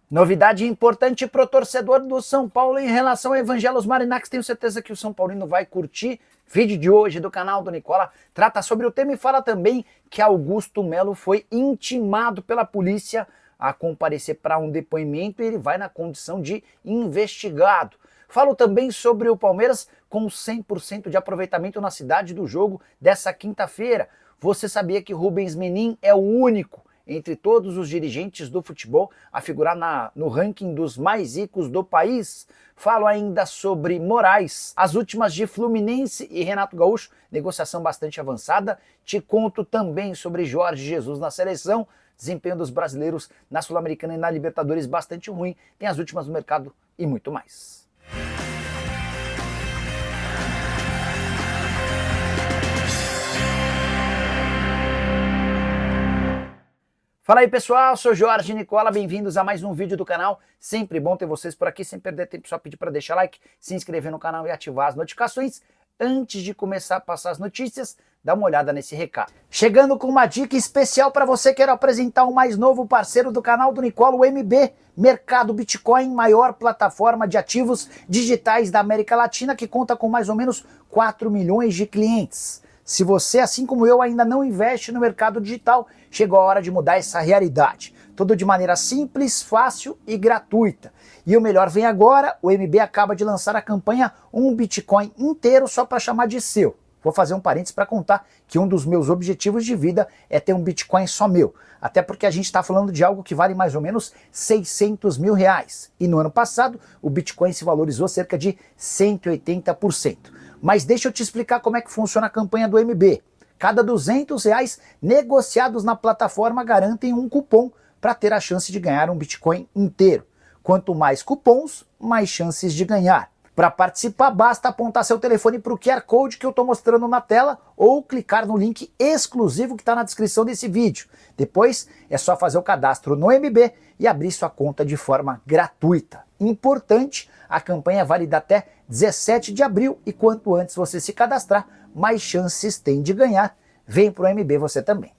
Novidade importante para o torcedor do São Paulo em relação ao Evangelos Marinax. Tenho certeza que o São Paulino vai curtir. Vídeo de hoje do canal do Nicola trata sobre o tema e fala também que Augusto Melo foi intimado pela polícia a comparecer para um depoimento e ele vai na condição de investigado. Falo também sobre o Palmeiras com 100% de aproveitamento na cidade do jogo dessa quinta-feira. Você sabia que Rubens Menin é o único entre todos os dirigentes do futebol a figurar no ranking dos mais ricos do país? Falo ainda sobre Moraes, as últimas de Fluminense e Renato Gaúcho, negociação bastante avançada. Te conto também sobre Jorge Jesus na seleção, desempenho dos brasileiros na Sul-Americana e na Libertadores bastante ruim, tem as últimas do mercado e muito mais. Fala aí pessoal, sou Jorge Nicola, bem-vindos a mais um vídeo do canal. Sempre bom ter vocês por aqui, sem perder tempo, só pedir para deixar like, se inscrever no canal e ativar as notificações. Antes de começar a passar as notícias, dá uma olhada nesse recado. Chegando com uma dica especial para você, quero apresentar o mais novo parceiro do canal do Nicola, o MB, Mercado Bitcoin, maior plataforma de ativos digitais da América Latina, que conta com mais ou menos 4 milhões de clientes. Se você, assim como eu, ainda não investe no mercado digital, chegou a hora de mudar essa realidade. Tudo de maneira simples, fácil e gratuita. E o melhor vem agora, o MB acaba de lançar a campanha Um Bitcoin inteiro só para chamar de seu. Vou fazer um parênteses para contar que um dos meus objetivos de vida é ter um Bitcoin só meu. Até porque a gente está falando de algo que vale mais ou menos 600 mil reais. E no ano passado, o Bitcoin se valorizou cerca de 180%. Mas deixa eu te explicar como é que funciona a campanha do MB. Cada 200 reais negociados na plataforma garantem um cupom para ter a chance de ganhar um Bitcoin inteiro. Quanto mais cupons, mais chances de ganhar. Para participar, basta apontar seu telefone para o QR Code que eu estou mostrando na tela ou clicar no link exclusivo que está na descrição desse vídeo. Depois é só fazer o cadastro no MB e abrir sua conta de forma gratuita. Importante, a campanha é válida até 17 de abril e quanto antes você se cadastrar, mais chances tem de ganhar. Vem pro MB você também.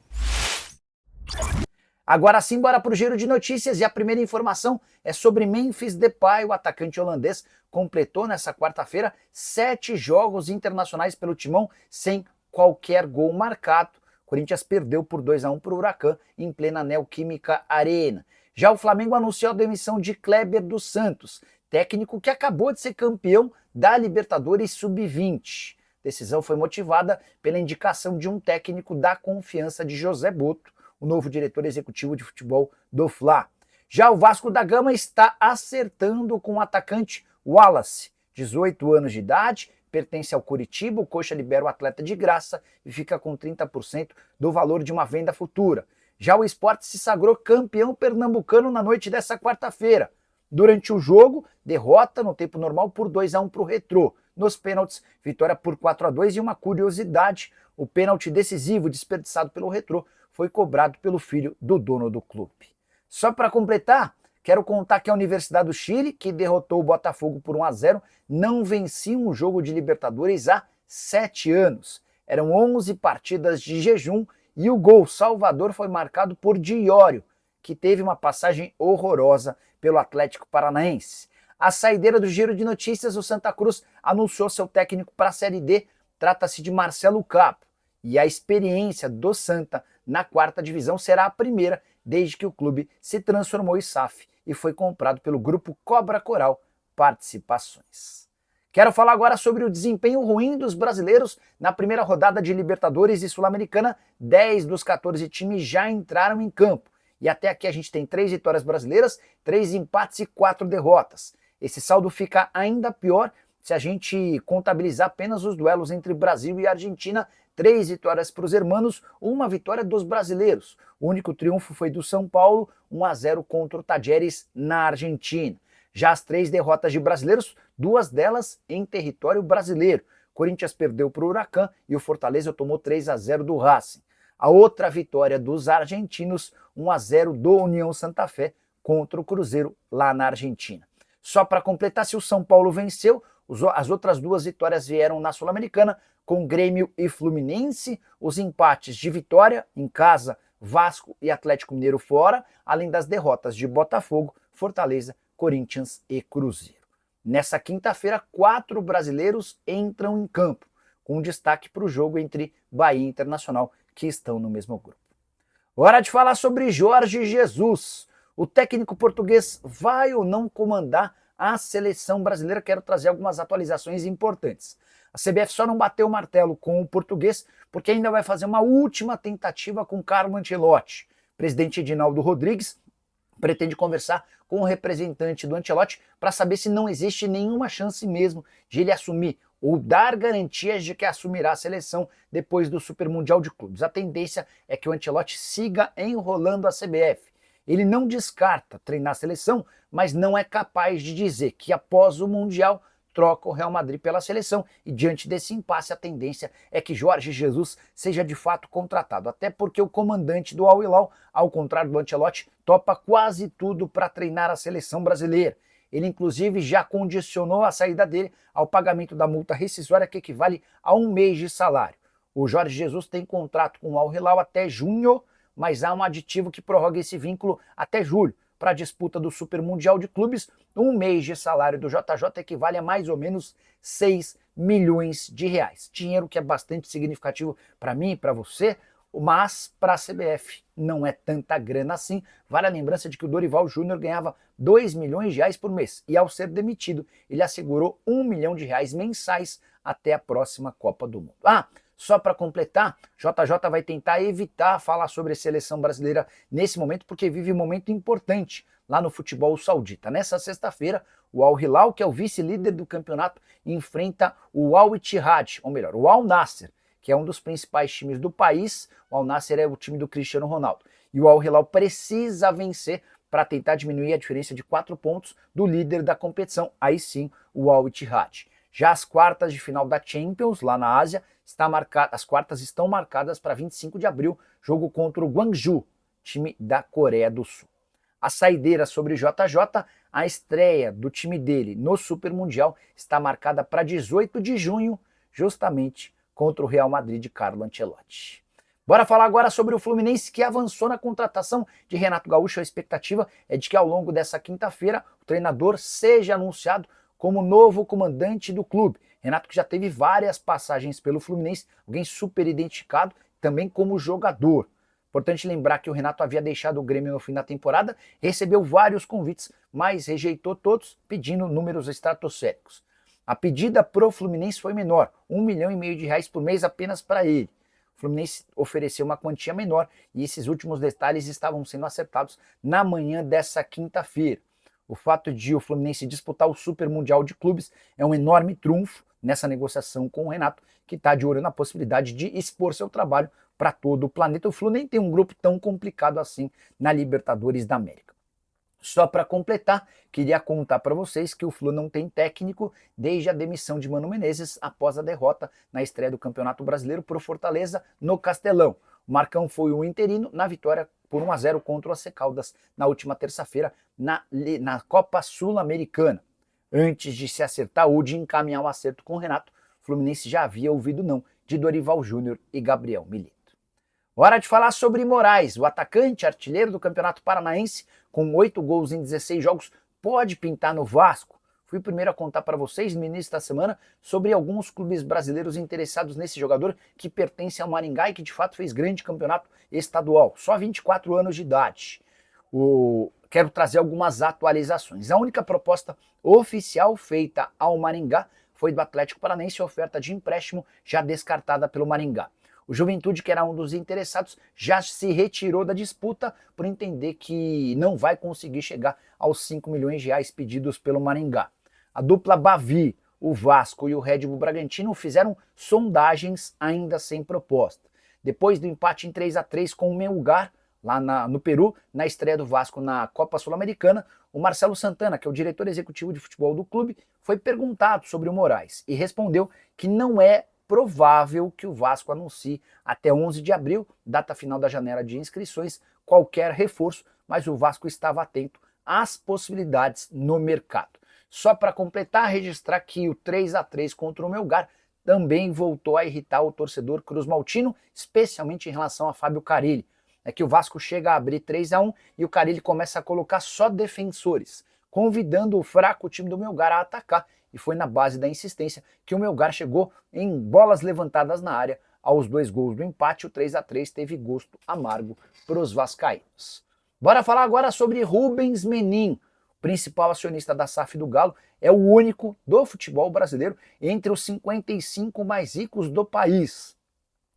Agora sim, bora pro giro de notícias e a primeira informação é sobre Memphis Depay. O atacante holandês completou nessa quarta-feira 7 jogos internacionais pelo Timão sem qualquer gol marcado. O Corinthians perdeu por 2-1 para o Huracan em plena Neoquímica Arena. Já o Flamengo anunciou a demissão de Kleber dos Santos, técnico que acabou de ser campeão da Libertadores Sub-20. A decisão foi motivada pela indicação de um técnico da confiança de José Boto, o novo diretor executivo de futebol do Fla. Já o Vasco da Gama está acertando com o atacante Wallace, 18 anos de idade, pertence ao Curitiba, o Coxa libera o atleta de graça e fica com 30% do valor de uma venda futura. Já o Sport se sagrou campeão pernambucano na noite dessa quarta-feira. Durante o jogo, derrota no tempo normal por 2-1 para o Retrô. Nos pênaltis, vitória por 4-2 e uma curiosidade, o pênalti decisivo desperdiçado pelo Retrô foi cobrado pelo filho do dono do clube. Só para completar, quero contar que a Universidade do Chile, que derrotou o Botafogo por 1-0, não vencia um jogo de Libertadores há 7 anos. Eram 11 partidas de jejum e o gol salvador foi marcado por Diório, que teve uma passagem horrorosa pelo Atlético Paranaense. A saideira do giro de notícias, o Santa Cruz anunciou seu técnico para a Série D, trata-se de Marcelo Capo, e a experiência do Santa na 4ª divisão será a primeira desde que o clube se transformou em SAF e foi comprado pelo grupo Cobra Coral Participações. Quero falar agora sobre o desempenho ruim dos brasileiros na primeira rodada de Libertadores e Sul-Americana. 10 dos 14 times já entraram em campo. E até aqui a gente tem 3 vitórias brasileiras, 3 empates e 4 derrotas. Esse saldo fica ainda pior se a gente contabilizar apenas os duelos entre Brasil e Argentina. 3 vitórias para os hermanos, 1 vitória dos brasileiros. O único triunfo foi do São Paulo, 1-0 contra o Tajeres na Argentina. Já as 3 derrotas de brasileiros, 2 delas em território brasileiro. Corinthians perdeu para o Huracan e o Fortaleza tomou 3-0 do Racing. A outra vitória dos argentinos, 1-0 do União Santa Fé contra o Cruzeiro lá na Argentina. Só para completar, se o São Paulo venceu, as outras 2 vitórias vieram na Sul-Americana, com Grêmio e Fluminense, os empates de Vitória em casa, Vasco e Atlético Mineiro fora, além das derrotas de Botafogo, Fortaleza, Corinthians e Cruzeiro. Nessa quinta-feira, 4 brasileiros entram em campo, com destaque para o jogo entre Bahia e Internacional, que estão no mesmo grupo. Hora de falar sobre Jorge Jesus. O técnico português vai ou não comandar a seleção brasileira? Quero trazer algumas atualizações importantes. A CBF só não bateu o martelo com o português porque ainda vai fazer uma última tentativa com Carlo Ancelotti. O presidente Edinaldo Rodrigues pretende conversar com o representante do Ancelotti para saber se não existe nenhuma chance mesmo de ele assumir ou dar garantias de que assumirá a seleção depois do Super Mundial de Clubes. A tendência é que o Ancelotti siga enrolando a CBF. Ele não descarta treinar a seleção, mas não é capaz de dizer que após o Mundial troca o Real Madrid pela seleção, e diante desse impasse a tendência é que Jorge Jesus seja de fato contratado, até porque o comandante do Al Hilal, ao contrário do Ancelotti, topa quase tudo para treinar a seleção brasileira. Ele inclusive já condicionou a saída dele ao pagamento da multa rescisória que equivale a 1 mês de salário. O Jorge Jesus tem contrato com o Al Hilal até junho, mas há um aditivo que prorroga esse vínculo até julho. Para a disputa do Super Mundial de Clubes, 1 mês de salário do JJ equivale a mais ou menos 6 milhões de reais. Dinheiro que é bastante significativo para mim e para você, mas para a CBF não é tanta grana assim. Vale a lembrança de que o Dorival Júnior ganhava 2 milhões de reais por mês e ao ser demitido ele assegurou 1 milhão de reais mensais até a próxima Copa do Mundo. Só para completar, JJ vai tentar evitar falar sobre a seleção brasileira nesse momento, porque vive um momento importante lá no futebol saudita. Nessa sexta-feira, o Al Hilal, que é o vice-líder do campeonato, enfrenta o Al Ittihad, ou melhor, o Al Nassr, que é um dos principais times do país. O Al Nassr é o time do Cristiano Ronaldo. E o Al Hilal precisa vencer para tentar diminuir a diferença de 4 pontos do líder da competição, aí sim o Al Ittihad. Já as quartas de final da Champions, lá na Ásia, as quartas estão marcadas para 25 de abril, jogo contra o Gwangju, time da Coreia do Sul. A saideira sobre JJ, a estreia do time dele no Super Mundial está marcada para 18 de junho, justamente contra o Real Madrid de Carlo Ancelotti. Bora falar agora sobre o Fluminense, que avançou na contratação de Renato Gaúcho. A expectativa é de que ao longo dessa quinta-feira o treinador seja anunciado como novo comandante do clube. Renato, que já teve várias passagens pelo Fluminense, alguém super identificado também como jogador. Importante lembrar que o Renato havia deixado o Grêmio no fim da temporada, recebeu vários convites, mas rejeitou todos, pedindo números estratosféricos. A pedida pro Fluminense foi menor, 1,5 milhão de reais por mês apenas para ele. O Fluminense ofereceu uma quantia menor e esses últimos detalhes estavam sendo acertados na manhã dessa quinta-feira. O fato de o Fluminense disputar o Super Mundial de Clubes é um enorme trunfo nessa negociação com o Renato, que está de olho na possibilidade de expor seu trabalho para todo o planeta. O Flu nem tem um grupo tão complicado assim na Libertadores da América. Só para completar, queria contar para vocês que o Flu não tem técnico desde a demissão de Mano Menezes após a derrota na estreia do Campeonato Brasileiro para o Fortaleza no Castelão. O Marcão foi o interino na vitória por 1-0 contra o AC Caldas na última terça-feira na Copa Sul-Americana. Antes de se acertar ou de encaminhar o acerto com o Renato, o Fluminense já havia ouvido não de Dorival Júnior e Gabriel Milito. Hora de falar sobre Moraes. O atacante artilheiro do Campeonato Paranaense, com 8 gols em 16 jogos, pode pintar no Vasco. Fui o primeiro a contar para vocês no início da semana sobre alguns clubes brasileiros interessados nesse jogador que pertence ao Maringá e que de fato fez grande campeonato estadual, só 24 anos de idade. Quero trazer algumas atualizações. A única proposta oficial feita ao Maringá foi do Atlético Paranaense, oferta de empréstimo já descartada pelo Maringá. O Juventude, que era um dos interessados, já se retirou da disputa por entender que não vai conseguir chegar aos 5 milhões de reais pedidos pelo Maringá. A dupla Bavi, o Vasco e o Red Bull Bragantino fizeram sondagens ainda sem proposta. Depois do empate em 3-3 com o Melgar, lá no Peru, na estreia do Vasco na Copa Sul-Americana, o Marcelo Santana, que é o diretor executivo de futebol do clube, foi perguntado sobre o Moraes e respondeu que não é provável que o Vasco anuncie até 11 de abril, data final da janela de inscrições, qualquer reforço, mas o Vasco estava atento às possibilidades no mercado. Só para completar, registrar que o 3-3 contra o Melgar também voltou a irritar o torcedor cruzmaltino, especialmente em relação a Fábio Carille. é que o Vasco chega a abrir 3-1 e o Carille começa a colocar só defensores, convidando o fraco time do Melgar a atacar, e foi na base da insistência que o Melgar chegou em bolas levantadas na área aos 2 gols do empate. O 3-3 teve gosto amargo para os vascaínos. Bora falar agora sobre Rubens Menin, principal acionista da SAF do Galo, é o único do futebol brasileiro entre os 55 mais ricos do país.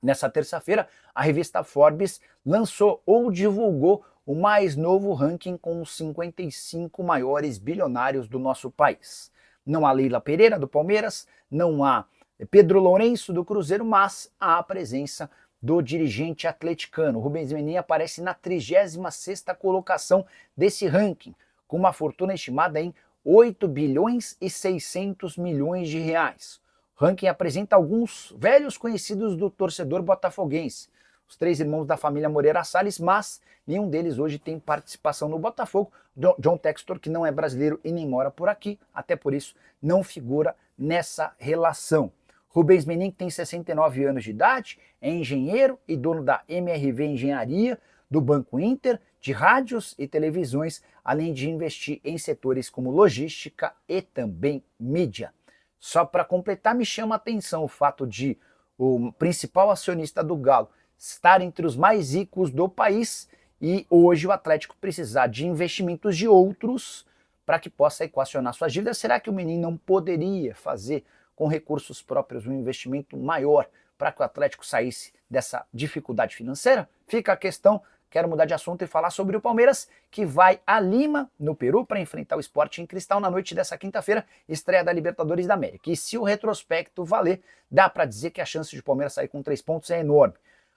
Nessa terça-feira, a revista Forbes lançou ou divulgou o mais novo ranking com os 55 maiores bilionários do nosso país. Não há Leila Pereira, do Palmeiras, não há Pedro Lourenço, do Cruzeiro, mas há a presença do dirigente atleticano. Rubens Menin aparece na 36ª colocação desse ranking, com uma fortuna estimada em 8 bilhões e 600 milhões de reais. O ranking apresenta alguns velhos conhecidos do torcedor botafoguense, os 3 irmãos da família Moreira Salles, mas nenhum deles hoje tem participação no Botafogo. John Textor, que não é brasileiro e nem mora por aqui, até por isso não figura nessa relação. Rubens Menin, que tem 69 anos de idade, é engenheiro e dono da MRV Engenharia, do Banco Inter, de rádios e televisões, além de investir em setores como logística e também mídia. Só para completar, me chama a atenção o fato de o principal acionista do Galo estar entre os mais ricos do país e hoje o Atlético precisar de investimentos de outros para que possa equacionar suas dívidas. Será que o Menin não poderia fazer com recursos próprios um investimento maior para que o Atlético saísse dessa dificuldade financeira? Fica a questão. Quero mudar de assunto e falar sobre o Palmeiras, que vai a Lima, no Peru, para enfrentar o Sporting Cristal na noite dessa quinta-feira, estreia da Libertadores da América. E se o retrospecto valer, dá para dizer que a chance de o Palmeiras sair com 3 pontos é enorme.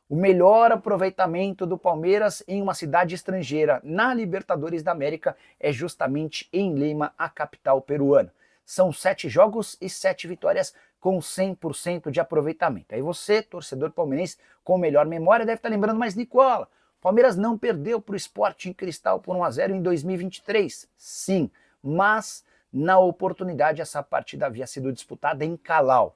O melhor aproveitamento do Palmeiras em uma cidade estrangeira na Libertadores da América é justamente em Lima, a capital peruana. São 7 jogos e 7 vitórias com 100% de aproveitamento. Aí você, torcedor palmeirense com melhor memória, deve estar lembrando, mas Nicola, Palmeiras não perdeu para o Sporting Cristal por 1-0 em 2023? Sim, mas na oportunidade essa partida havia sido disputada em Calau.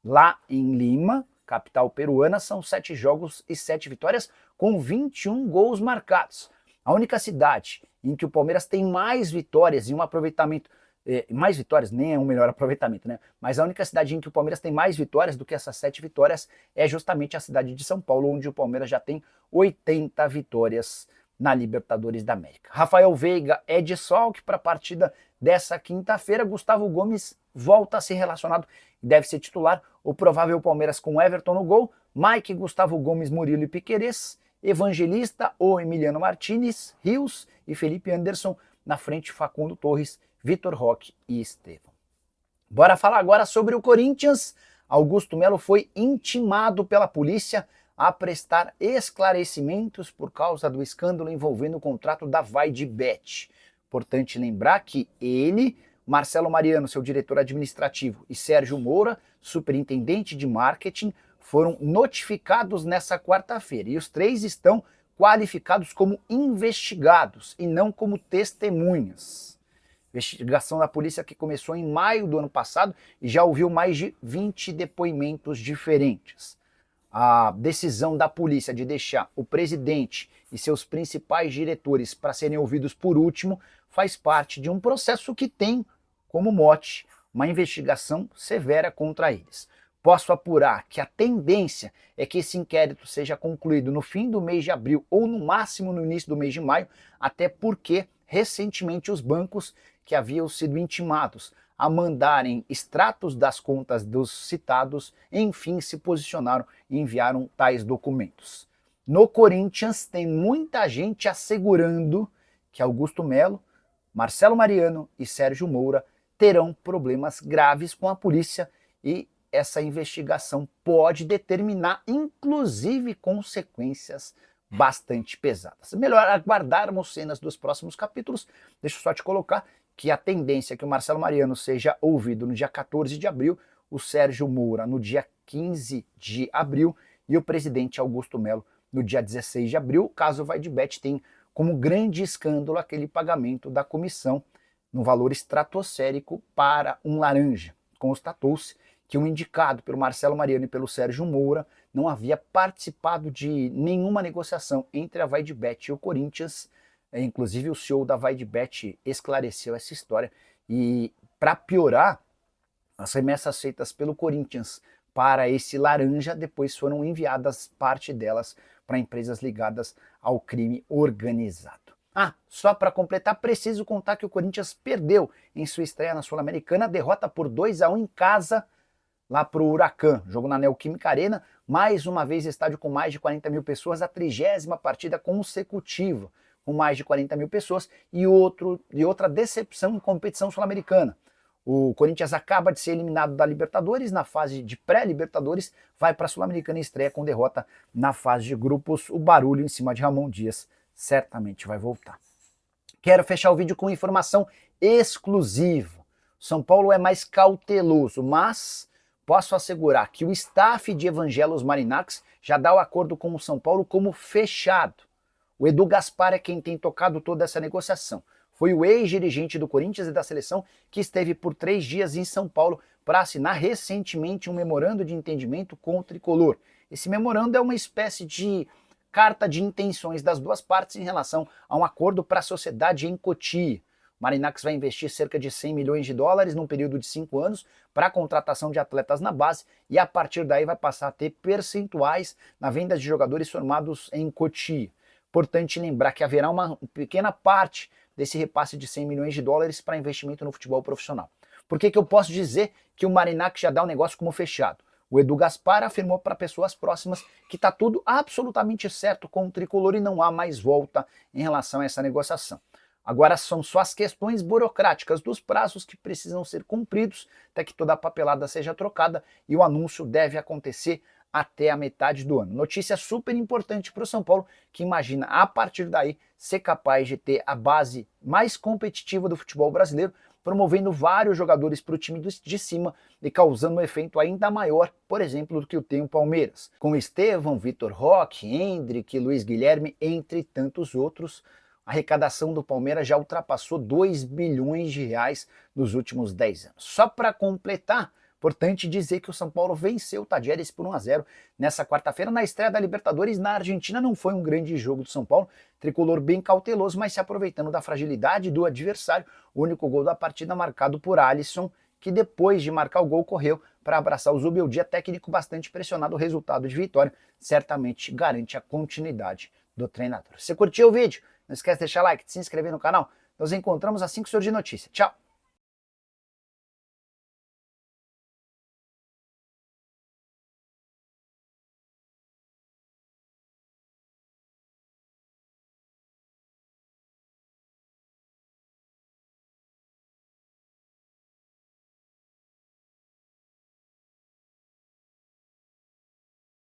Lá em Lima, capital peruana, são 7 jogos e 7 vitórias com 21 gols marcados. A única cidade em que o Palmeiras tem mais vitórias e um aproveitamento, mais vitórias, nem é um melhor aproveitamento, né? Mas a única cidade em que o Palmeiras tem mais vitórias do que essas 7 vitórias é justamente a cidade de São Paulo, onde o Palmeiras já tem 80 vitórias na Libertadores da América. Rafael Veiga é desfalque para a partida dessa quinta-feira. Gustavo Gomes volta a ser relacionado e deve ser titular. O provável Palmeiras com Everton no gol, Mike, Gustavo Gomes, Murilo e Piquerez, Evangelista ou Emiliano Martinez, Rios e Felipe Anderson, na frente Facundo Torres, Vitor Roque e Estevão. Bora falar agora sobre o Corinthians. Augusto Melo foi intimado pela polícia a prestar esclarecimentos por causa do escândalo envolvendo o contrato da VaideBet. Importante lembrar que ele, Marcelo Mariano, seu diretor administrativo, e Sérgio Moura, superintendente de marketing, foram notificados nessa quarta-feira. E os 3 estão qualificados como investigados e não como testemunhas. Investigação da polícia que começou em maio do ano passado e já ouviu mais de 20 depoimentos diferentes. A decisão da polícia de deixar o presidente e seus principais diretores para serem ouvidos por último faz parte de um processo que tem como mote uma investigação severa contra eles. Posso apurar que a tendência é que esse inquérito seja concluído no fim do mês de abril ou no máximo no início do mês de maio, até porque recentemente os bancos que haviam sido intimados a mandarem extratos das contas dos citados, enfim, se posicionaram e enviaram tais documentos. No Corinthians tem muita gente assegurando que Augusto Melo, Marcelo Mariano e Sérgio Moura terão problemas graves com a polícia e essa investigação pode determinar, inclusive, consequências bastante pesadas. Melhor aguardarmos cenas dos próximos capítulos. Deixa eu só te colocar que a tendência é que o Marcelo Mariano seja ouvido no dia 14 de abril, o Sérgio Moura no dia 15 de abril e o presidente Augusto Melo no dia 16 de abril. O caso VaideBet tem como grande escândalo aquele pagamento da comissão no valor estratosférico para um laranja. Constatou-se que um indicado pelo Marcelo Mariano e pelo Sérgio Moura não havia participado de nenhuma negociação entre a Vaidbet e o Corinthians. Inclusive o CEO da Vaidbet esclareceu essa história e, para piorar, as remessas feitas pelo Corinthians para esse laranja depois foram enviadas, parte delas, para empresas ligadas ao crime organizado. Só para completar, preciso contar que o Corinthians perdeu em sua estreia na Sul-Americana, derrota por 2-1 em casa, lá para o Huracan, jogo na Neoquímica Arena, mais uma vez estádio com mais de 40 mil pessoas, a 30ª partida consecutiva com mais de 40 mil pessoas e outra decepção em competição sul-americana. O Corinthians acaba de ser eliminado da Libertadores, na fase de pré-Libertadores, vai para a Sul-Americana e estreia com derrota na fase de grupos. O barulho em cima de Ramon Dias certamente vai voltar. Quero fechar o vídeo com informação exclusiva. São Paulo é mais cauteloso, mas posso assegurar que o staff de Evangelos Marinax já dá o acordo com o São Paulo como fechado. O Edu Gaspar é quem tem tocado toda essa negociação. Foi o ex-dirigente do Corinthians e da seleção que esteve por 3 dias em São Paulo para assinar recentemente um memorando de entendimento com o Tricolor. Esse memorando é uma espécie de carta de intenções das duas partes em relação a um acordo para a sociedade em Cotia. Marinax vai investir cerca de 100 milhões de dólares num período de 5 anos para a contratação de atletas na base e a partir daí vai passar a ter percentuais na venda de jogadores formados em Cotia. Importante lembrar que haverá uma pequena parte desse repasse de 100 milhões de dólares para investimento no futebol profissional. Por que eu posso dizer que o Marinax já dá o negócio como fechado? O Edu Gaspar afirmou para pessoas próximas que está tudo absolutamente certo com o Tricolor e não há mais volta em relação a essa negociação. Agora são só as questões burocráticas dos prazos que precisam ser cumpridos até que toda a papelada seja trocada e o anúncio deve acontecer até a metade do ano. Notícia super importante para o São Paulo, que imagina a partir daí ser capaz de ter a base mais competitiva do futebol brasileiro, promovendo vários jogadores para o time de cima e causando um efeito ainda maior, por exemplo, do que o tem o Palmeiras. Com Estevão, Vitor Roque, Hendrick, Luiz Guilherme, entre tantos outros, a arrecadação do Palmeiras já ultrapassou 2 bilhões de reais nos últimos 10 anos. Só para completar, importante dizer que o São Paulo venceu o Tadieres por 1-0 nessa quarta-feira na estreia da Libertadores na Argentina. Não foi um grande jogo do São Paulo, tricolor bem cauteloso, mas se aproveitando da fragilidade do adversário. O único gol da partida marcado por Alisson, que depois de marcar o gol correu para abraçar o Zubeldia, técnico bastante pressionado. O resultado de vitória certamente garante a continuidade do treinador. Se curtiu o vídeo, não esquece de deixar like, de se inscrever no canal. Nos encontramos assim que surgir notícia. Tchau!